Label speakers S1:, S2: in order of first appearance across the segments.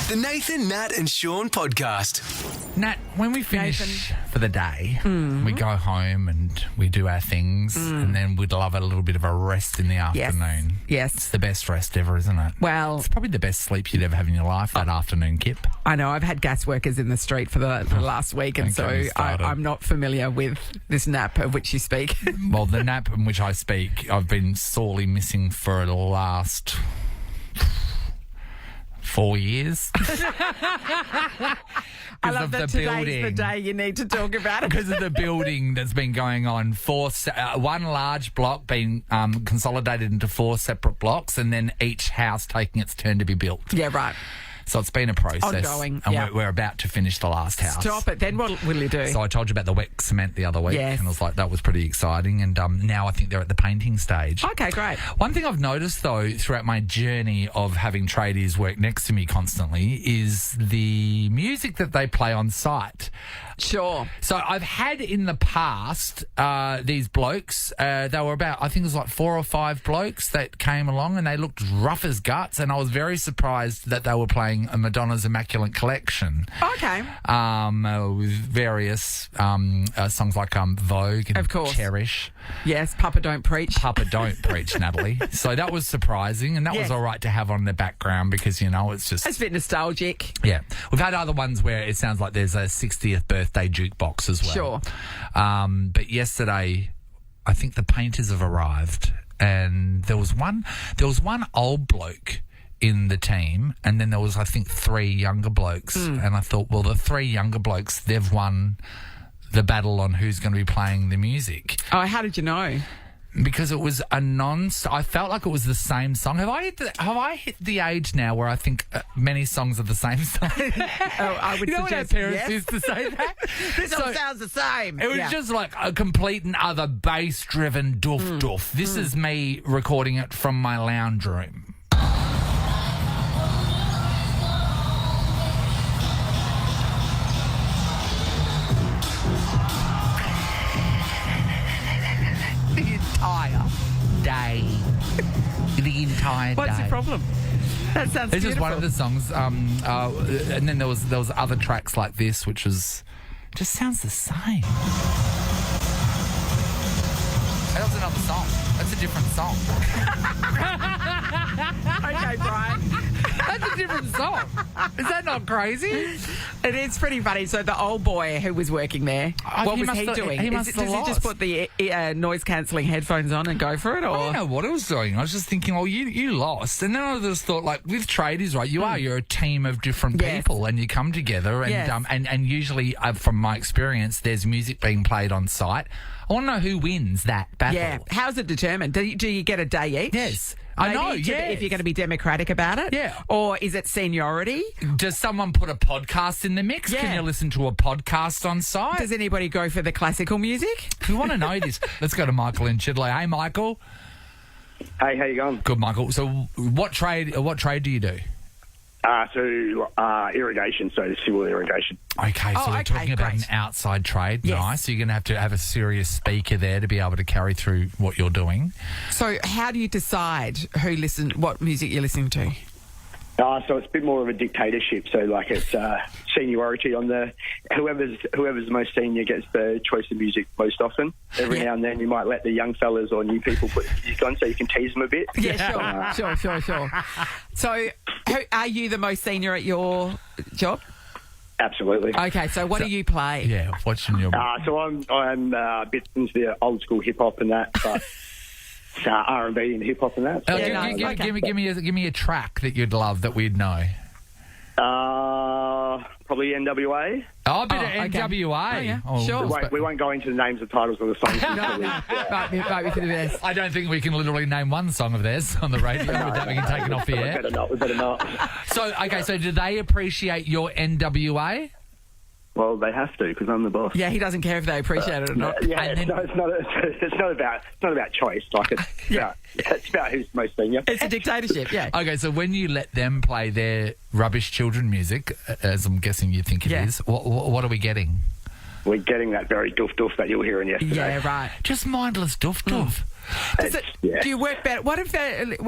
S1: The Nathan, Nat and Shaun podcast.
S2: Nat, when we finish for the day, we go home and we do our things, and then we'd love a little bit of a rest in the afternoon.
S3: Yes.
S2: It's the best rest ever, isn't it?
S3: Well,
S2: It's probably the best sleep you'd ever have in your life, that afternoon, Kip.
S3: I know I've had gas workers in the street for the last week, and
S2: Don't get me
S3: so
S2: started.
S3: I'm not familiar with this nap of which you speak.
S2: Well, the nap in which I speak, I've been sorely missing for the last 4 years.
S3: I love that today's the day you need to talk about it.
S2: Because of the building that's been going on. One large block being consolidated into 4 separate blocks, and then each house taking its turn to be built.
S3: Yeah, right.
S2: So it's been a process.
S3: Ongoing,
S2: And
S3: yeah.
S2: we're about to finish the last house.
S3: Stop it. Then what will you do?
S2: So I told you about the wet cement the other week.
S3: Yes.
S2: And I was like, that was pretty exciting. And now I think they're at the painting stage.
S3: Okay, great.
S2: One thing I've noticed, though, throughout my journey of having tradies work next to me constantly is the music that they play on site.
S3: Sure.
S2: So I've had in the past these blokes, they were about, I think it was like 4 or 5 blokes that came along and they looked rough as guts, and I was very surprised that they were playing Madonna's Immaculate Collection.
S3: Okay.
S2: With various songs like Vogue and
S3: Of course.
S2: Cherish.
S3: Yes, Papa Don't Preach.
S2: Papa Don't Preach, Natalie. So that was surprising, and that was
S3: Yes.
S2: all right to have on the background because, you know, it's just...
S3: It's a bit nostalgic.
S2: Yeah. We've had other ones where it sounds like there's a 60th birthday jukebox as well.
S3: Sure.
S2: But yesterday, I think the painters have arrived, and there was one old bloke in the team, and then there was, I think, 3 younger blokes. And I thought, well, the 3 younger blokes, they've won the battle on who's going to be playing the music.
S3: Oh, how did you know?
S2: Because it was I felt like it was the same song. Have I hit the age now where I think many songs are the same song?
S3: I would
S2: You know when our
S3: suggest
S2: parents
S3: yes.
S2: used to say that?
S3: This all
S2: So
S3: sounds the same.
S2: it was
S3: Yeah.
S2: just like a complete and utter bass-driven doof. This is me recording it from my lounge room. The entire day. The entire day.
S3: What's the problem? That sounds
S2: This is
S3: beautiful.
S2: one of the songs, and then there was other tracks like this, which was just sounds the same. That was another song. That's a different song.
S3: Okay, Brian.
S2: That's a different song. Is that not crazy?
S3: It is pretty funny. So the old boy who was working there, what
S2: He
S3: was
S2: must
S3: he
S2: have-
S3: doing?
S2: he must have
S3: Does he just
S2: lost.
S3: put the noise-cancelling headphones on and go for it?
S2: I
S3: Or
S2: don't know what I was doing. I was just thinking, well, you lost. And then I just thought, like, with tradies, right, you're a team of different
S3: Yes.
S2: people, and you come together, and
S3: Yes.
S2: and usually, from my experience, there's music being played on site. I want to know who wins that battle.
S3: Yeah. How's it determined? Do you get a day each?
S2: Yes. I
S3: Maybe
S2: know,
S3: if
S2: yes.
S3: you're going to be democratic about it?
S2: Yeah.
S3: Or is it seniority?
S2: Does someone put a podcast in the mix?
S3: Yeah.
S2: Can you listen to a podcast on site?
S3: Does anybody go for the classical music?
S2: We want to know this. Let's go to Michael in Chidley. Hey, Michael.
S4: Hey, how you going?
S2: Good, Michael. So, what trade do you do?
S4: Irrigation, so civil irrigation.
S2: Okay, so we're
S3: okay,
S2: talking about
S3: great.
S2: an outside trade.
S3: Yes.
S2: Nice. So you're going to have a serious speaker there to be able to carry through what you're doing.
S3: So how do you decide what music you're listening to?
S4: So it's a bit more of a dictatorship. So like it's seniority on the whoever's the most senior gets the choice of music most often. Every now and then you might let the young fellas or new people put music on so you can tease them a bit.
S3: Yeah, sure. So are you the most senior at your job?
S4: Absolutely.
S3: Okay, so what do you play?
S2: Yeah, watching your...
S4: So I'm a bit into the old school hip hop and that, but R&B and hip hop and that. So,
S2: Give me a track that you'd love that we'd know.
S4: probably NWA.
S2: Oh, a bit of
S3: okay.
S2: NWA.
S3: Oh, yeah.
S2: Oh,
S3: Sure.
S4: We won't go into the names of titles of the songs.
S3: Might be for the best.
S2: I don't think we can literally name one song of theirs on the radio without being taken off the
S4: We
S2: air.
S4: better not.
S2: So do they appreciate your NWA?
S4: Well, they have to because I'm the boss.
S3: Yeah, he doesn't care if they appreciate it or not.
S4: Yeah,
S2: And then-
S4: it's not about choice. Like it's about who's most senior.
S3: It's a dictatorship, yeah.
S2: Okay, so when you let them play their rubbish children music, as I'm guessing you think it is, what are we getting?
S4: We're getting that very doof that you were hearing yesterday.
S3: Yeah, right.
S2: Just mindless doof.
S3: Do you work better? What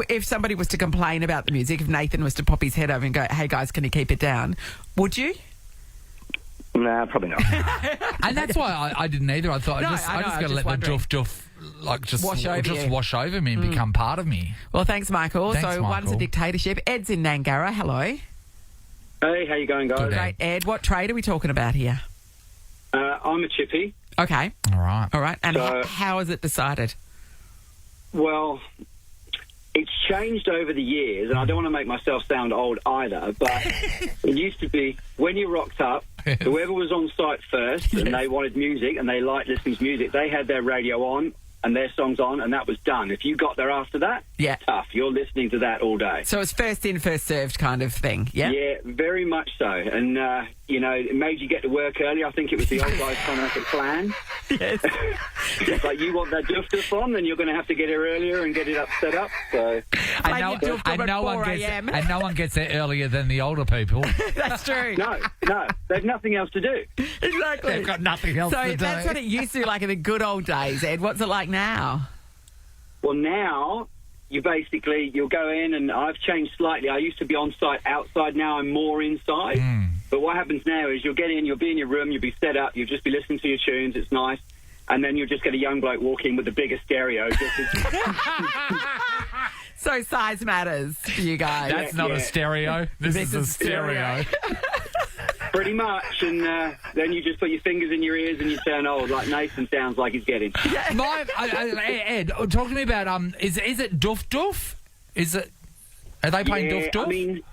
S3: if somebody was to complain about the music? If Nathan was to pop his head over and go, "Hey guys, can you keep it down?" Would you?
S4: Nah, probably not.
S2: And that's why I didn't either. I thought I just got to let the doof wash over me and become part of me.
S3: Well, thanks, Michael.
S2: Thanks,
S3: so
S2: Michael.
S3: one's a dictatorship. Ed's in Nangara. Hello.
S5: Hey, how you going, guys?
S2: Good,
S3: Great, Ed. What trade are we talking about here?
S5: I'm a chippy.
S3: Okay.
S2: All right.
S3: All right. And
S5: So-
S3: how is it decided?
S5: Well, it's changed over the years, and I don't want to make myself sound old either, but it used to be when you rocked up, whoever was on site first and they wanted music and they liked listening to music, they had their radio on and their songs on, and that was done. If you got there after that,
S3: Yeah.
S5: tough. You're listening to that all day.
S3: So it's first in, first served kind of thing. Yeah.
S5: Yeah, very much so. And, it made you get to work early. I think it was the old guys trying to make a plan.
S3: Yes.
S5: It's like, you want that doof on, then you're going to have to get here earlier and get it up set up. So,
S3: Play your doof at 4 a.m.
S2: And no one gets there earlier than the older people.
S3: That's true.
S5: no, they've nothing else to do.
S3: Exactly.
S2: They've got nothing else
S3: So
S2: to do.
S3: that's what it used to be like in the good old days, Ed. What's it like now?
S5: Well, now you'll go in, and I've changed slightly. I used to be on site outside. Now I'm more inside. But what happens now is you'll get in, you'll be in your room, you'll be set up, you'll just be listening to your tunes. It's nice. And then you'll just get a young bloke walk in with the bigger stereo.
S3: So size matters for you guys.
S2: That's not a stereo. This is a stereo.
S5: Pretty much. And then you just put your fingers in your ears and you sound old, like Nathan sounds like he's getting.
S2: Ed, talk to me about is it doof? Are they playing doof?
S5: I mean,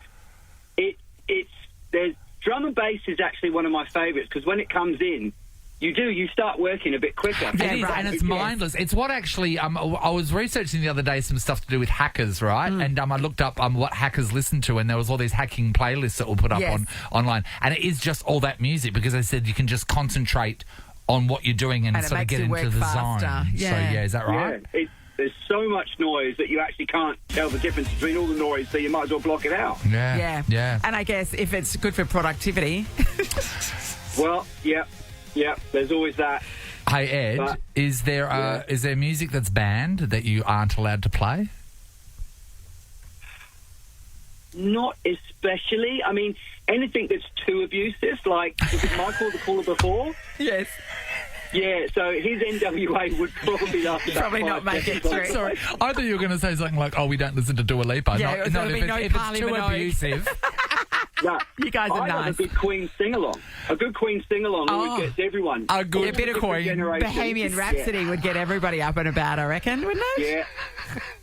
S5: there's drum and bass is actually one of my favourites, because when it comes in, you start working a bit quicker.
S2: It is, and it's mindless. It's what actually, I was researching the other day some stuff to do with hackers, right? And I looked up what hackers listen to, and there was all these hacking playlists that were put up online. And it is just all that music, because they said you can just concentrate on what you're doing and
S3: it
S2: sort of
S3: makes
S2: get
S3: you
S2: into
S3: work
S2: the
S3: faster.
S2: zone.
S3: Yeah.
S2: So, is that right?
S5: Yeah, there's so much noise that you actually can't tell the difference between all the noise, so you might as well block it out.
S2: Yeah.
S3: And I guess if it's good for productivity.
S5: Well, yeah, there's always that.
S2: Hey, Ed,
S5: But-
S2: is there music that's banned that you aren't allowed to play?
S5: Not especially. I mean, anything that's too abusive, like, was it Michael the caller before?
S3: Yes.
S5: Yeah, so his NWA would probably last about
S3: Probably not
S5: 5
S3: make it
S5: seconds.
S3: through.
S2: Sorry, I thought you were going to say something like, we don't listen to Dua Lipa.
S3: Yeah,
S2: Not
S3: there'll
S2: if
S3: be
S2: it's,
S3: no
S2: if it's
S3: Kylie
S2: too
S3: Minogue.
S2: abusive.
S5: No,
S3: You guys are
S5: I love
S3: nice.
S5: a good Queen sing-along. A good Queen sing-along always gets everyone.
S2: A good
S3: A bit of
S2: Queen.
S5: generation.
S3: Bohemian Rhapsody would get everybody up and about, I reckon, wouldn't it?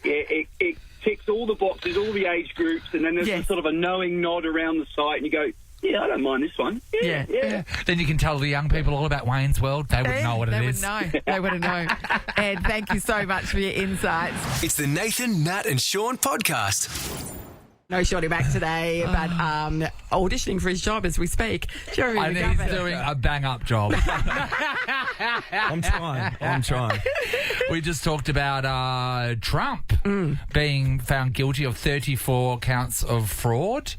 S5: Yeah, it ticks all the boxes, all the age groups, and then there's
S3: Yes.
S5: sort of a knowing nod around the site, and you go, yeah, I don't mind this one. Yeah.
S2: Then you can tell the young people all about Wayne's World. They would know what it
S3: They
S2: is.
S3: would know. They wouldn't know. Ed, thank you so much for your insights.
S1: It's the Nathan, Nat and Shaun podcast.
S3: No Shorty back today, but auditioning for his job as we speak. Jeremy
S2: And he's
S3: McGovern.
S2: doing a bang-up job.
S6: I'm trying.
S2: We just talked about Trump being found guilty of 34 counts of fraud.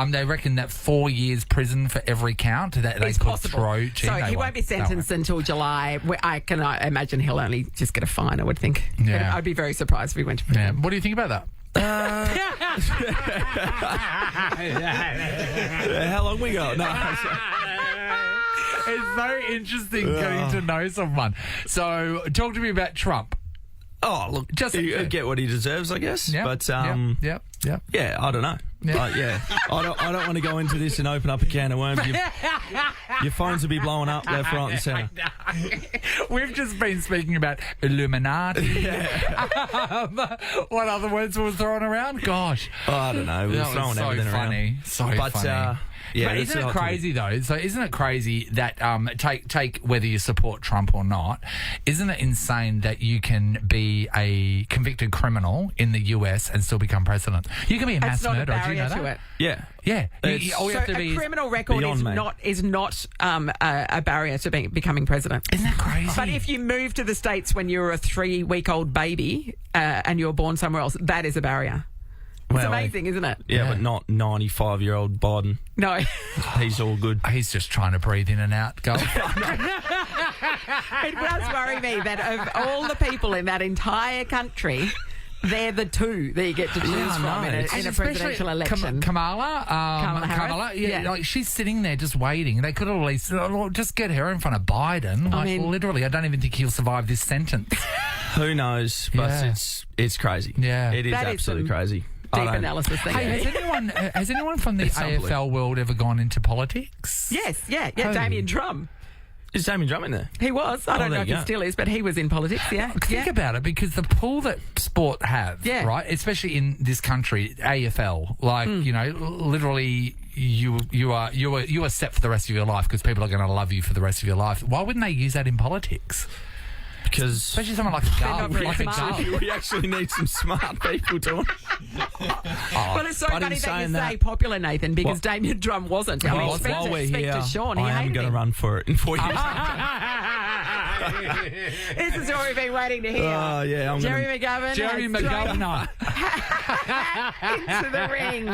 S2: They reckon that 4 years prison for every count that they
S3: It's
S2: could
S3: possible.
S2: throw.
S3: So he won't be sentenced until July. I can imagine he'll only just get a fine, I would think.
S2: Yeah.
S3: I'd be very surprised if he went to prison.
S2: Yeah. What do you think about that?
S6: How long we got? No.
S2: It's so interesting getting to know someone. So, talk to me about Trump.
S6: Oh, look,
S2: Just-
S6: just get what he deserves, I guess.
S2: Yep,
S6: But
S2: yep.
S6: yeah, I don't know.
S2: Yeah.
S6: I don't want to go into this and open up a can of worms. Your phones will be blowing up left, right, and centre.
S2: We've just been speaking about Illuminati. What other words were thrown around? Gosh.
S6: I don't know. We're
S2: That was
S6: throwing
S2: so
S6: everything
S2: funny.
S6: around.
S2: So
S6: But
S2: funny.
S6: yeah,
S2: but
S6: that's
S2: isn't
S6: the
S2: it
S6: whole
S2: crazy though? So isn't it crazy that take whether you support Trump or not? Isn't it insane that you can be a convicted criminal in the US and still become president? You can be a mass
S3: That's not a
S2: murderer. Do you
S3: barrier
S2: know
S3: to
S2: that?
S3: it.
S6: Yeah.
S2: Yeah.
S6: It's-
S2: All you
S3: So
S2: have to
S3: a
S2: be is-
S3: criminal record
S6: beyond
S3: is
S6: me.
S3: not a barrier to becoming president.
S2: Isn't that crazy?
S3: But if you move to the States when you were a 3-week-old baby and you were born somewhere else, that is a barrier. It's amazing, isn't it?
S6: Yeah, but not 95-year-old Biden.
S3: No.
S6: He's all good.
S2: He's just trying to breathe in and out, Gulf.
S3: It does worry me that of all the people in that entire country, they're the two that you get to choose from in a presidential election.
S2: Kamala
S3: Harris?
S2: yeah, like she's sitting there just waiting. They could at least just get her in front of Biden. Like, literally, I don't even think he'll survive this sentence.
S6: Who knows? But it's crazy.
S2: Yeah.
S6: It is absolutely crazy.
S3: Deep analysis thing.
S2: Hey, has anyone from the AFL world ever gone into politics?
S3: Yes, Damien Drum.
S6: Is Damien Drum in there?
S3: He was. I don't know if he still is, but he was in politics,
S2: Think about it, because the pull that sport have, right, especially in this country, AFL, like, you know, literally you are set for the rest of your life because people are going to love you for the rest of your life. Why wouldn't they use that in politics?
S6: Because
S2: especially someone like a Gull.
S6: We actually need some smart people doing.
S3: Well, it's so funny that you say popular, Nathan, because Damien Drum wasn't.
S6: While we're here,
S3: to Sean,
S6: I am going to run for it in 4 years.
S3: This is what we've been waiting to hear.
S6: Oh, yeah.
S2: Jerry McGovern
S3: into the ring.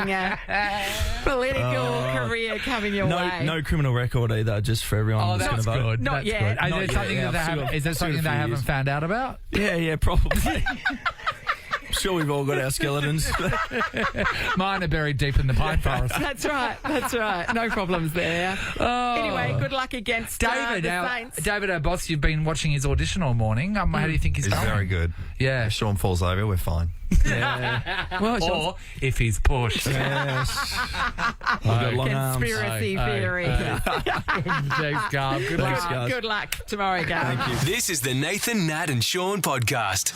S3: Political career coming your way.
S6: No criminal record either, just for everyone that's going to vote.
S2: Good.
S3: Not
S2: That's
S3: yet.
S2: good. Is there something they haven't found out about?
S6: Yeah, probably. I'm sure we've all got our skeletons.
S2: Mine are buried deep in the pine forest.
S3: That's right. No problems there. Anyway, good luck against
S2: David.
S3: The Saints.
S2: David, our boss, you've been watching his audition all morning. How do you think he's going?
S7: Very good.
S2: Yeah.
S7: If Sean falls over, we're fine.
S2: Or if he's pushed.
S6: Yes. I've got long
S3: Conspiracy theory.
S2: Thanks, Garb. Good luck.
S3: Good luck tomorrow, Garb.
S6: Thank you.
S1: This is the Nathan, Nat and Sean podcast.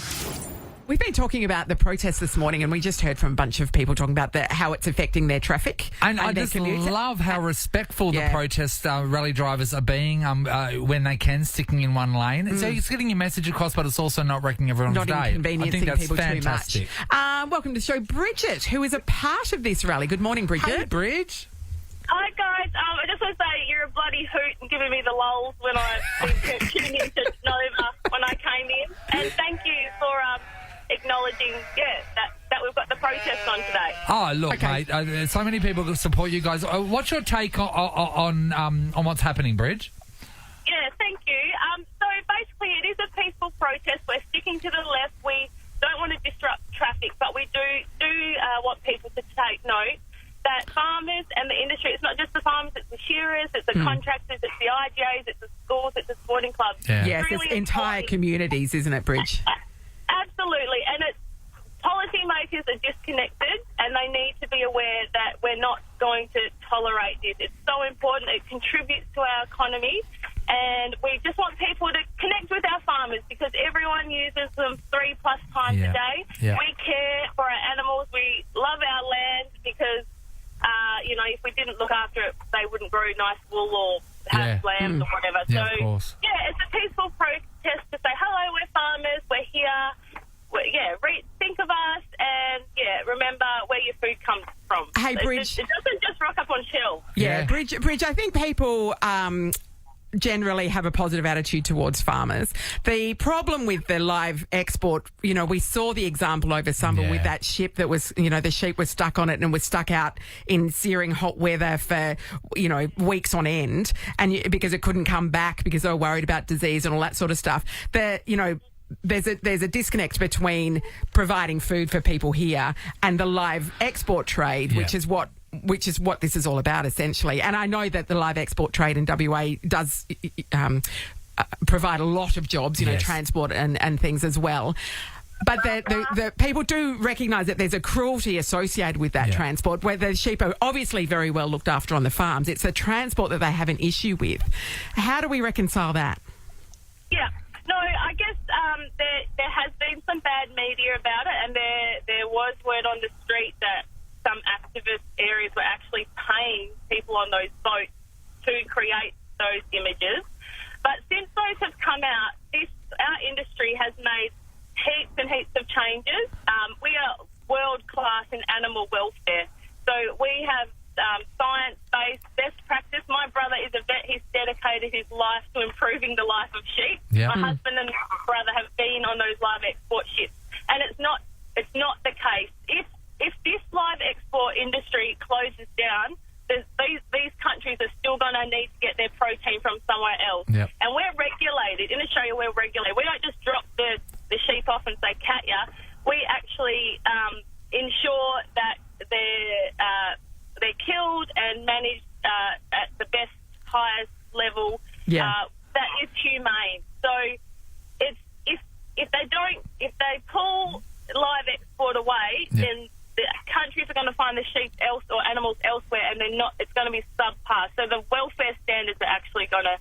S3: We've been talking about the protests this morning, and we just heard from a bunch of people talking about how it's affecting their traffic.
S2: And I
S3: their
S2: just
S3: commute.
S2: love how respectful the protest rally drivers are being when they can, sticking in one lane. So it's getting your message across, but it's also not wrecking everyone's
S3: Not
S2: day. I
S3: inconveniencing
S2: think that's
S3: people
S2: fantastic.
S3: too much. Welcome to the show, Bridget, who is a part of this rally. Good morning, Bridget.
S2: Hey, Bridge.
S8: Hi guys, I just want to say you're a bloody hoot and giving me the lulz when I was tuning into Nova when I came in, and thank you for acknowledging that we've got the protest on today.
S2: Oh, look, mate, so many people support you guys. What's your take on what's happening, Bridge?
S8: Yeah, thank you. So basically it is a peaceful protest. We're sticking to the left. We don't want to disrupt traffic, but we do want people to take note that farmers and the industry, it's not just the farmers, it's the shearers, it's the contractors, it's the IGAs, it's the schools, it's the sporting clubs.
S2: Yeah.
S3: Yes,
S8: really
S3: it's entire communities, isn't it, Bridge?
S8: Absolutely, and it's policymakers are disconnected, and they need to be aware that we're not going to tolerate this. It's so important; it contributes to our economy, and we just want people to connect with our farmers because everyone uses them 3+ times a day.
S2: Yeah.
S8: We care for our animals. We love our land because, if we didn't look after it, they wouldn't grow nice wool or have lambs or whatever.
S2: Yeah,
S8: so,
S2: of course.
S8: it's a peaceful protest to say, hello, we're farmers, we're here. Think of us and, remember where your food comes from.
S3: Hey, Bridge.
S8: It doesn't just rock up on shelves.
S3: Yeah, Bridge, I think people generally have a positive attitude towards farmers. The problem with the live export, we saw the example over summer with that ship that was, the sheep was stuck on it and was stuck out in searing hot weather for, weeks on end, and because it couldn't come back because they were worried about disease and all that sort of stuff. There's a disconnect between providing food for people here and the live export trade, which is what this is all about, essentially. And I know that the live export trade in WA does provide a lot of jobs, transport and things as well. But the people do recognise that there's a cruelty associated with that transport, where the sheep are obviously very well looked after on the farms. It's the transport that they have an issue with. How do we reconcile that?
S8: Yeah. No, I guess there has been some bad media about it, and there was word on the street that some activist areas were actually paying people on those boats to create those images. But since those have come out, our industry has made heaps and heaps of changes. We are world-class in animal welfare. So we have science-based best practice. My brother is a vet. He's dedicated his life to improving the life of sheep.
S2: Yeah.
S8: My husband and my brother have been on those live export ships, and it's not the case. If this managed at the best, highest level.
S3: Yeah.
S8: That is humane. So it's if they pull live export away, then the countries are going to find the sheep or animals elsewhere, and they're not. It's going to be subpar. So the welfare standards are actually going to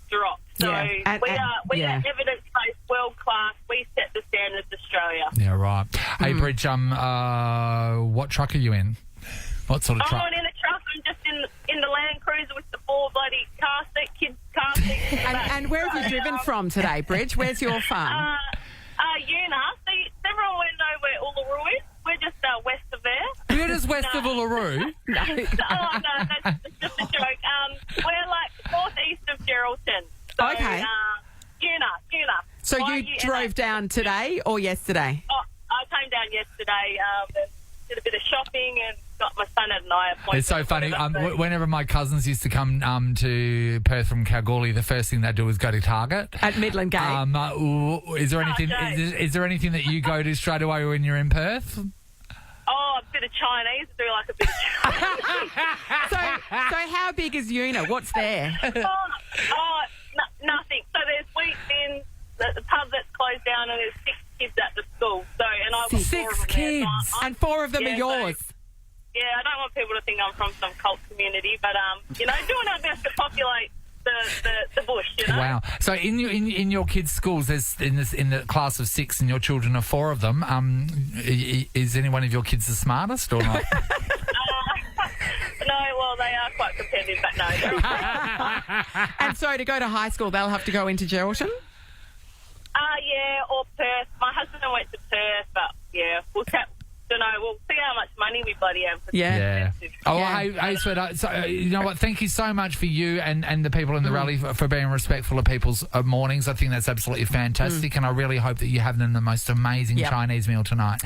S8: drop. So we are evidence-based, world-class. We set the standards, Australia.
S2: Yeah, right. Hey, Bridge, what truck are you in? What sort of truck?
S8: I'm not in a truck. I'm just in the Land Cruiser with the 4 bloody kids' car seats.
S3: And where have you driven from today, Bridge? Where's your farm?
S8: Una. See, everyone will know where Uluru is. We're just west of there.
S2: You're just west of Uluru?
S8: No. Oh, no, that's just a joke. We're like northeast of Geraldton. So,
S3: Okay.
S8: Una.
S3: So you drove down today or yesterday?
S8: Oh, I came down yesterday and did a bit of shopping and got my son at an eye appointment.
S2: It's so funny. Whenever my cousins used to come to Perth from Kalgoorlie, the first thing they'd do was go to Target.
S3: At Midland Gate.
S2: Is there anything? Is there anything that you go to straight away when you're in Perth?
S8: Oh, a bit of Chinese. Do like a bit of Chinese.
S3: So how big is Una? What's there?
S8: Nothing. So there's wheat bins, the pub that's closed down, and there's 6 kids at the school. So and I've got 4
S3: 6
S8: of them
S3: kids,
S8: there.
S3: and 4 of them are yours.
S8: Yeah, I don't want people to think I'm from some cult community, but doing our best to populate the bush.
S2: Wow. So in your kids' schools, there's in the class of 6, and your children are 4 of them. Is any one of your kids the smartest or not?
S8: No, well, they are quite competitive, but no.
S3: And so to go to high school, they'll have to go into Geraldton?
S8: Yeah, or Perth. My husband went to Perth, but yeah, we'll see how much money we bloody have.
S3: Yeah.
S2: Oh, hey, sweetheart. So, you know what? Thank you so much for you and the people in the rally for being respectful of people's mornings. I think that's absolutely fantastic, and I really hope that you have them the most amazing Chinese meal tonight.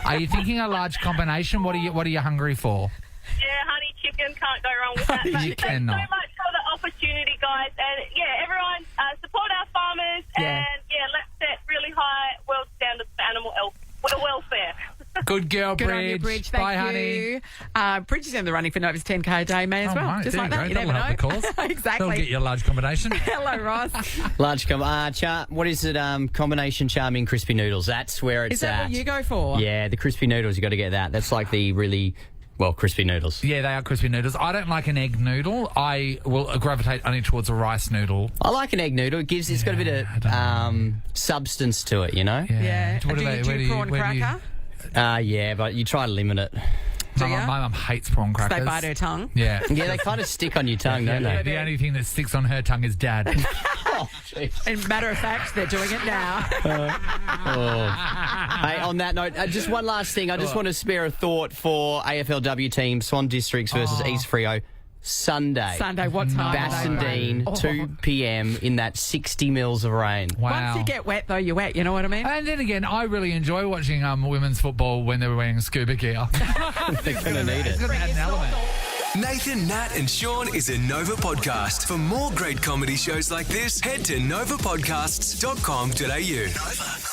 S2: Are you thinking a large combination? What are you hungry for?
S8: Yeah, honey chicken, can't go wrong with that. But
S2: You
S8: thanks
S2: cannot.
S8: so much for the opportunity, guys. And everyone support our farmers and let's set really high world standards for animal welfare.
S2: Good girl,
S3: Good
S2: Bridge.
S3: on you, Bridge. Thank
S2: Bye,
S3: you.
S2: honey.
S3: Bridge is in the running for Nova's 10K a day, may as well.
S2: Right,
S3: Just
S2: there
S3: like
S2: you
S3: that.
S2: go.
S3: You never
S2: That'll
S3: know.
S2: help the cause.
S3: Exactly.
S2: That'll get you a large combination.
S3: Hello, Ross.
S7: Large what is it? Combination charming crispy noodles. That's where it's
S3: Is that
S7: at.
S3: what you go for?
S7: Yeah, the crispy noodles. You got to get that. That's like the really crispy noodles.
S2: Yeah, they are crispy noodles. I don't like an egg noodle. I will gravitate only towards a rice noodle.
S7: I like an egg noodle. It's got a bit of substance to it, you know.
S3: Yeah.
S2: What
S3: Do
S2: about-
S3: you
S2: where
S3: do
S2: do you-
S3: prawn
S2: where do you-
S3: cracker?
S7: Yeah, but you try to limit it.
S3: Do
S2: My
S3: ya?
S2: mum hates prawn crackers.
S3: They bite her tongue.
S2: Yeah.
S7: Yeah, they kind of stick on your tongue, don't they?
S2: The only thing that sticks on her tongue is dad.
S7: Oh, jeez.
S3: And matter of fact, they're doing it now.
S7: Hey, on that note, just one last thing. I just want to spare a thought for AFLW team Swan Districts versus East Freo. Sunday,
S3: what time?
S7: Bassendean, 2 p.m. in that 60 mils of rain.
S2: Wow.
S3: Once you get wet, though, you're wet. You know what I mean?
S2: And then again, I really enjoy watching women's football when they're wearing scuba gear.
S7: They're going to need
S2: It's
S7: it.
S2: going to add an element.
S1: Nathan, Nat and Sean is a Nova podcast. For more great comedy shows like this, head to novapodcasts.com.au. Nova.